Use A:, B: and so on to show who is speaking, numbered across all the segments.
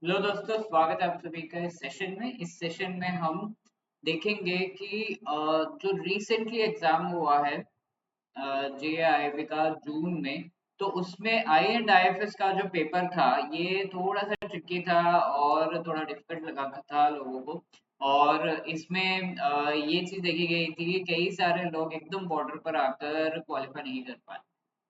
A: Hello दोस्तों, स्वागत है आप सभी का इस सेशन में। इस सेशन में हम देखेंगे कि जो रिसेंटली एग्जाम हुआ है जेआईबी का जून में, तो उसमें आई एंड आईएफएस का जो पेपर था ये थोड़ा सा ट्रिकी था और थोड़ा डिफिकल्ट लगा था लोगों को। और इसमें ये चीज देखी गई थी कि कई सारे लोग एकदम बॉर्डर पर आकर क्वालिफाई नहीं कर पाए।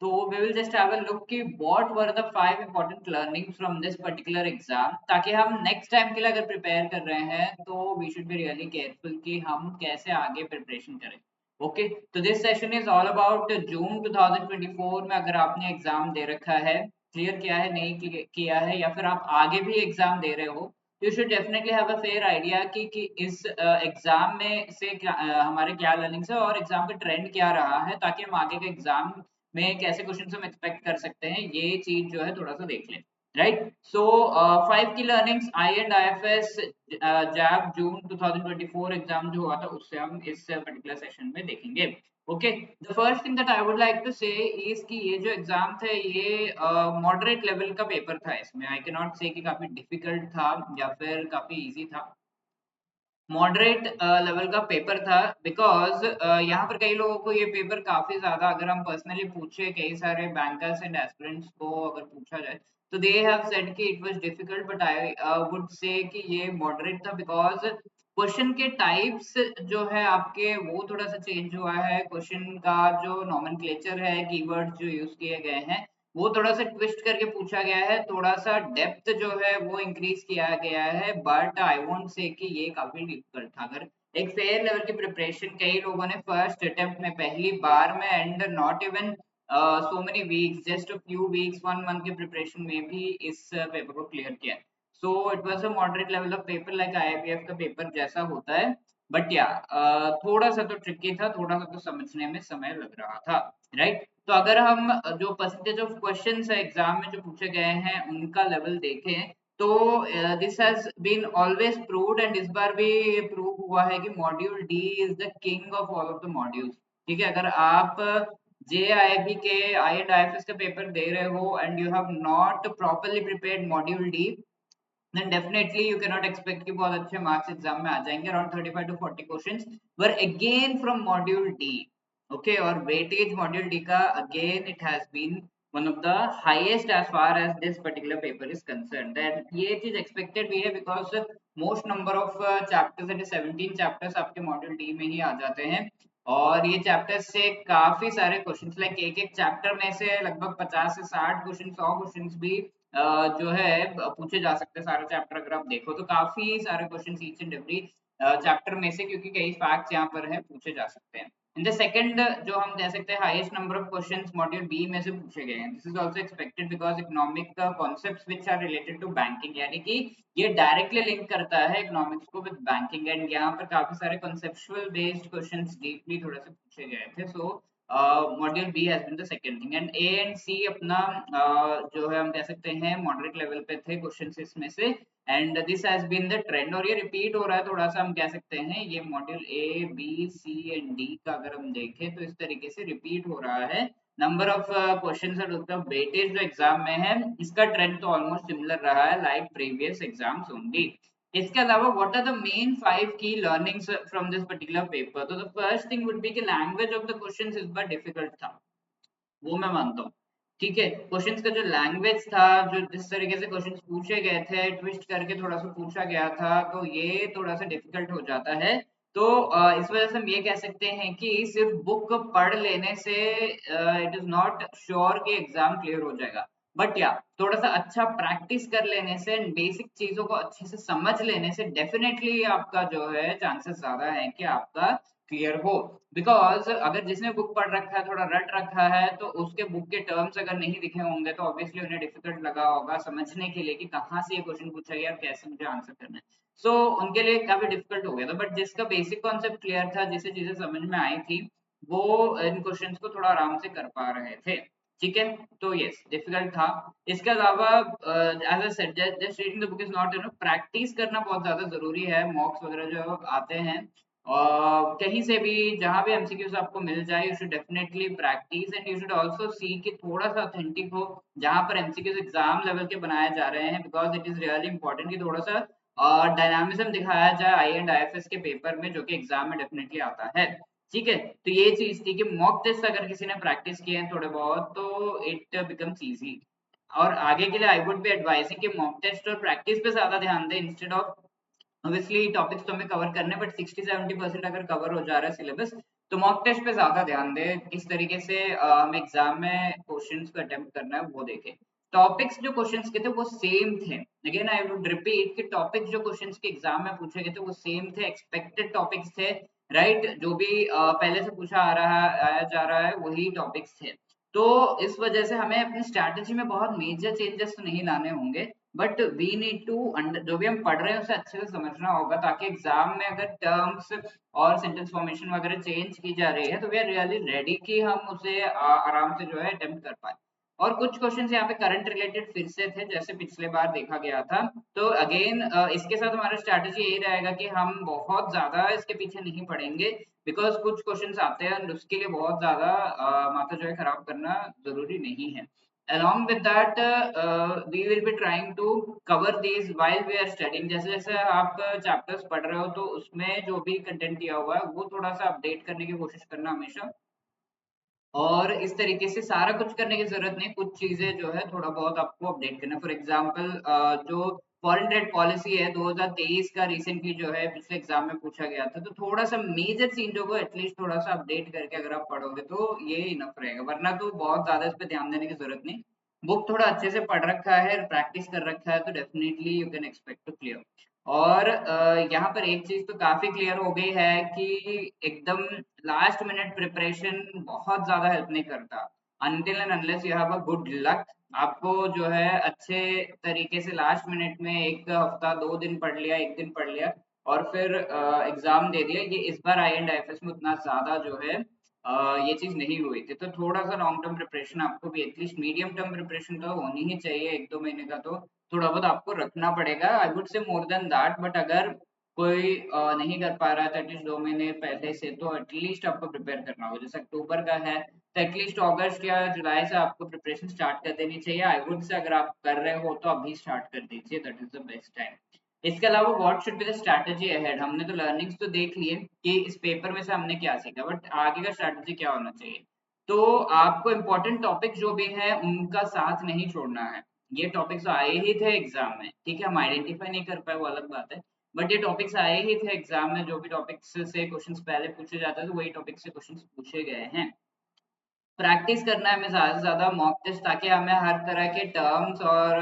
A: तो we will just have a look कि what were the 5 important learnings from this particular exam, ताकि हम next टाइम के लिए अगर प्रिपेयर कर रहे हैं तो we should be really careful कि हम कैसे आगे प्रिपरेशन करें। ओके, तो this session is all about June 2024 में अगर आपने एग्जाम दे रखा है, क्लियर किया है, नहीं किया है, या फिर आप आगे भी एग्जाम दे रहे हो, you should definitely have a fair idea कि इस एग्जाम में से क्या हमारे क्या लर्निंग्स है और एग्जाम का ट्रेंड क्या रहा है, ताकि हम आगे के एग्जाम में कैसे क्वेश्चन हम एक्सपेक्ट कर सकते हैं, ये चीज जो है थोड़ा सा देख लें। राइट, सो 5 की learnings I and IFS JAIIB June 2024 exam जो हुआ था उससे हम इस पर्टिकुलर सेशन में देखेंगे। Okay, the first thing that I would like to say is कि ये जो एग्जाम थे ये मॉडरेट लेवल का पेपर था। इसमें आई कैन नॉट से कि काफी डिफिकल्ट था या फिर काफी इजी था। मॉडरेट लेवल का पेपर था बिकॉज यहाँ पर कई लोगों को ये पेपर काफी ज्यादा, अगर हम पर्सनली पूछे कई सारे बैंकर्स एंड एस्पिरेंट्स को अगर पूछा जाए, तो दे हैव सेड कि it was difficult, but I would say कि ये मॉडरेट था बिकॉज क्वेश्चन के टाइप्स जो है आपके वो थोड़ा सा चेंज हुआ है। क्वेश्चन का जो नॉमेनक्लेचर है, कीवर्ड्स जो यूज किए गए हैं, वो थोड़ा सा ट्विस्ट करके पूछा गया है, थोड़ा सा डेप्थ जो है वो इंक्रीज किया गया है। बट आई वोंट से कि ये काफी डिफिकल्ट था। अगर एक फेयर लेवल की प्रिपरेशन कई लोगों ने फर्स्ट अटेम्प्ट में पहली बार में and not even so many weeks, just a few weeks, 1 month की प्रिपरेशन में भी इस पेपर को क्लियर किया। So it was a moderate level of paper like IIPF का पेपर जैसा होता है। बट या थोड़ा सा तो ट्रिकी था, थोड़ा सा तो समझने में समय लग रहा था। राइट, तो अगर हम जो परसेंटेज ऑफ क्वेश्चंस है एग्जाम में जो पूछे गए हैं उनका लेवल देखें, तो this has been always proved and इस बार भी प्रूव हुआ है कि module D is the king of all of the modules. ठीक है, अगर आप जेआईबी के आई एंड आईएफएस का पेपर दे रहे हो and you have not properly prepared module D, then definitely you cannot expect कि बहुत अच्छे मार्क्स एग्जाम में आ जाएंगे। Around 35 to 40 questions were again from module D. Okay, और वेटेज मॉड्यूल डी का again it has been one of the highest as far as this particular paper is concerned, that ये चीज expected भी है because most number of chapters, that is 17 chapters आपके module D में ही आ जाते हैं। और ये चैप्टर्स से काफी सारे क्वेश्चंस, लाइक एक एक चैप्टर में से लगभग 50 से 60 क्वेश्चन, 100 क्वेश्चंस भी जो है पूछे जा सकते हैं। सारा चैप्टर अगर आप देखो तो काफी सारे question each and every chapter में से, क्योंकि कई फैक्ट्स यहाँ पर है, पूछे जा सकते हैं। इन द सेकंड जो हम कह सकते हैं highest number of questions module B में से पूछे गए हैं, this is also expected because economic concepts which are related to banking, यानी कि ये डायरेक्टली लिंक करता है इकोनॉमिक्स को विद बैंकिंग, एंड यहाँ पर काफी सारे कॉन्सेप्चुअल बेस्ड क्वेश्चंस डीपली थोड़े से पूछे गए थे। So module B has been the second thing, and A and C अपना जो है हम कह सकते हैं मॉडरेट लेवल पे थे क्वेश्चंस इसमें से, and this has been the trend, और ये रिपीट हो रहा है थोड़ा सा, हम कह सकते हैं ये module A B C and D का अगर हम देखें तो इस तरीके से रिपीट हो रहा है। नंबर ऑफ क्वेश्चंस और उसका वेटेज जो एग्जाम में है, इसका ट्रेंड तो ऑलमोस्ट सिमिलर रहा है लाइक प्रीवियस एग्जाम्स ओनली। इसके अलावा व्हाट आर द मेन 5 की learnings from this particular paper, तो the first thing would be कि लैंग्वेज ऑफ द क्वेश्चंस इस बार डिफिकल्ट था, वो मैं मानता हूँ। ठीक है, क्वेश्चंस का जो लैंग्वेज था, जो जिस तरीके से क्वेश्चंस पूछे गए थे, ट्विस्ट करके थोड़ा सा पूछा गया था, तो ये थोड़ा सा डिफिकल्ट हो जाता है। तो इस वजह से हम ये कह सकते हैं कि सिर्फ बुक पढ़ लेने से इट इज नॉट श्योर कि एग्जाम क्लियर हो जाएगा। बट या थोड़ा सा अच्छा प्रैक्टिस कर लेने से, बेसिक चीजों को अच्छे से समझ लेने से डेफिनेटली आपका जो है चांसेस ज्यादा है कि आपका क्लियर हो। बिकॉज अगर जिसने बुक पढ़ रखा है, थोड़ा रट रखा है, तो उसके बुक के टर्म्स अगर नहीं दिखे होंगे तो ऑब्वियसली उन्हें डिफिकल्ट लगा होगा समझने के लिए कि कहाँ से ये क्वेश्चन पूछा गया और कैसे मुझे आंसर करना है। सो उनके लिए काफी डिफिकल्ट हो गया था। बट जिसका बेसिक कॉन्सेप्ट क्लियर था, जिसे चीजें समझ में आई थी, वो इन क्वेश्चंस को थोड़ा आराम से कर पा रहे थे। ठीक है, तो यस डिफिकल्ट था। इसके अलावा as I said, just reading the book is not enough, practice करना बहुत ज्यादा जरूरी है। मॉक्स वगैरह जो आते हैं कहीं से भी जहाँ भी एमसीक्यूज आपको मिल जाए, you should definitely practice and you should also सी कि थोड़ा सा ऑथेंटिक हो जहाँ पर एमसीक्यूज एग्जाम लेवल के बनाए जा रहे हैं, because it is really important कि थोड़ा सा डायनामिज्म दिखाया जाए आई एंड आईएफएस के पेपर में, जो कि एग्जाम में डेफिनेटली आता है। ठीक है, तो ये चीज थी कि मॉक टेस्ट अगर किसी ने प्रैक्टिस किए हैं थोड़े बहुत तो इट बिकम्स इजी। और आगे के लिए आई वुड बी एडवाइजिंग कि मॉक टेस्ट और प्रैक्टिस पे ज्यादा ध्यान दें इंस्टेड ऑफ, ऑब्वियसली टॉपिक्स तो हमें कवर करने, बट 60-70% अगर कवर हो जा रहा है सिलेबस तो मॉक टेस्ट पे ज्यादा ध्यान दें, किस तरीके से हम एग्जाम में क्वेश्चंस को अटेम्प्ट करना है वो देखें। टॉपिक्स जो क्वेश्चंस के थे वो सेम थे, अगेन आई वुड रिपीट कि टॉपिक्स जो क्वेश्चंस के एग्जाम में पूछे गए थे वो सेम थे, एक्सपेक्टेड टॉपिक्स थे, राइट, जो भी पहले से पूछा आ रहा आया जा रहा है वही टॉपिक्स थे। तो इस वजह से हमें अपनी स्ट्रैटेजी में बहुत मेजर चेंजेस तो नहीं लाने होंगे, बट वी नीड टू जो भी हम पढ़ रहे हैं उसे अच्छे से समझना होगा, ताकि एग्जाम में अगर टर्म्स और सेंटेंस फॉर्मेशन वगैरह चेंज की जा रही है तो वी आर रियली रेडी कि हम उसे आराम से जो है अटेम्प्ट कर पाए। और कुछ क्वेश्चंस यहाँ पे करंट रिलेटेड फिर से थे जैसे पिछले बार देखा गया था। तो अगेन इसके साथ हमारा स्ट्रैटेजी यही रहेगा कि हम बहुत ज्यादा इसके पीछे नहीं पड़ेंगे, बिकॉज कुछ क्वेश्चंस आते हैं और उसके लिए बहुत ज्यादा माथा जो है खराब करना जरूरी नहीं है। Along with that, we will be trying to cover these while we are studying। जैसे जैसे आप चैप्टर्स पढ़ रहे हो तो उसमें जो भी कंटेंट दिया हुआ है वो थोड़ा सा अपडेट करने की कोशिश करना हमेशा, और इस तरीके से सारा कुछ करने की जरूरत नहीं, कुछ चीजें जो है थोड़ा बहुत आपको अपडेट करना। फॉर एग्जांपल जो फॉरेन ट्रेड पॉलिसी है 2023 का रिसेंटली जो है पिछले एग्जाम में पूछा गया था, तो थोड़ा सा मेजर चीजों को एटलीस्ट थोड़ा सा अपडेट करके अगर आप पढ़ोगे तो ये इनफ रहेगा, वरना तो बहुत ज्यादा इस पे ध्यान देने की जरूरत नहीं। बुक थोड़ा अच्छे से पढ़ रखा है, प्रैक्टिस कर रखा है, तो definitely you can expect to clear. और यहाँ पर एक चीज तो काफी क्लियर हो गई है कि एकदम लास्ट मिनट प्रिपरेशन बहुत ज्यादा हेल्प नहीं करता, until and unless you have a good luck. आपको जो है अच्छे तरीके से लास्ट मिनट में एक हफ्ता 2 दिन पढ़ लिया, 1 दिन पढ़ लिया और फिर एग्जाम दे दिया, ये इस बार आई एंड आईएफएस में उतना ज्यादा जो है ये चीज नहीं हुई थी। तो थोड़ा सा लॉन्ग टर्म प्रिपरेशन आपको भी, एटलीस्ट मीडियम टर्म प्रिपरेशन तो होनी ही चाहिए, 1-2 महीने का तो थोड़ा बहुत आपको रखना पड़ेगा, I would say more than that. But अगर कोई नहीं कर पा रहा है तो एटलीस्ट 2 महीने पहले से तो एटलीस्ट आपको प्रिपेयर करना होगा। जैसे अक्टूबर का है तो एटलीस्ट अगस्त या जुलाई से आपको प्रिपरेशन स्टार्ट कर देनी चाहिए, आई वुड से अगर आप कर रहे हो तो अभी स्टार्ट कर दीजिए, that is the best time. इसके अलावा what should be the strategy ahead, हमने तो लर्निंग्स तो देख लिए कि इस पेपर में से हमने क्या सीखा, बट आगे का स्ट्रैटेजी क्या होना चाहिए। तो आपको इम्पोर्टेंट टॉपिक जो भी है उनका साथ नहीं छोड़ना है। ये टॉपिक्स आए ही थे एग्जाम में, ठीक है, हम आइडेंटिफाई नहीं कर पाए वो अलग बात है, बट ये टॉपिक्स आए ही थे एग्जाम में, जो भी टॉपिक्स से क्वेश्चंस पहले पूछे जाते हैं तो वही टॉपिक से क्वेश्चंस पूछे गए हैं। प्रैक्टिस करना है हमें ज़्यादा से ज़्यादा मॉक टेस्ट, ताकि हमें हर तरह के टर्म्स और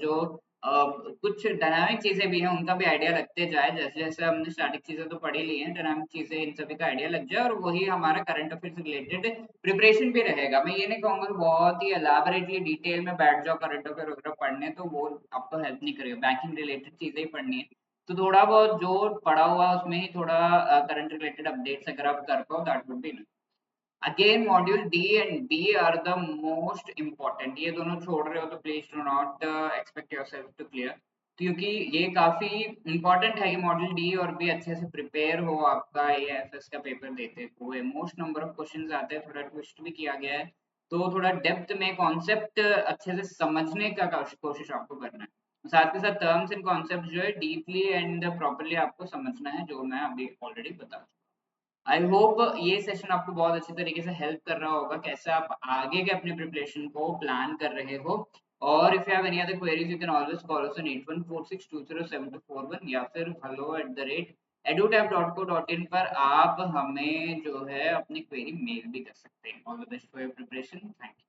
A: जो कुछ डायनामिक चीज़ें भी हैं उनका भी आइडिया लगते जाए। जैसे जैसे हमने स्टैटिक चीज़ें तो पढ़ ही ली हैं, डायनामिक चीज़ें इन सभी का आइडिया लग जाए और वही हमारा करंट अफेयर से रिलेटेड प्रिपरेशन भी रहेगा। मैं ये नहीं कहूँगा कि बहुत ही एलैबोरेटली डिटेल में बैठ जाओ करंट अफेयर वगैरह पढ़ने, तो वो आपको हेल्प नहीं करेगा, बैंकिंग रिलेटेड चीज़ें ही पढ़नी है। तो थोड़ा बहुत जो पढ़ा हुआ है उसमें ही थोड़ा करंट रिलेटेड अपडेट्स अगर आप कर पाओ that would be. Again module D and B are the most important, ये दोनों छोड़ रहे हो तो please do not expect yourself to clear, क्योंकि ये काफी इम्पोर्टेंट है कि मॉड्यूल डी और बी अच्छे से प्रिपेयर हो आपका एएफएस का पेपर देते हुए। मोस्ट नंबर ऑफ क्वेश्चंस आते हैं, थोड़ा ट्विस्ट भी किया गया है, तो थोड़ा डेप्थ में कॉन्सेप्ट अच्छे से समझने का कोशिश आपको करना है, साथ के साथ टर्म्स एंड कॉन्सेप्ट जो है डीपली एंड प्रॉपरली आपको समझना है, जो मैं अभी ऑलरेडी बता। आई होप ये सेशन आपको बहुत अच्छी तरीके से हेल्प कर रहा होगा कैसे आप आगे के अपने प्रिपरेशन को प्लान कर रहे हो। और if you have any other queries you can always call us on 8146207241 या फिर hello@edutap.co.in पर आप हमें जो है अपनी क्वेरी मेल भी कर सकते हैं। All the best for your preparation, thank you.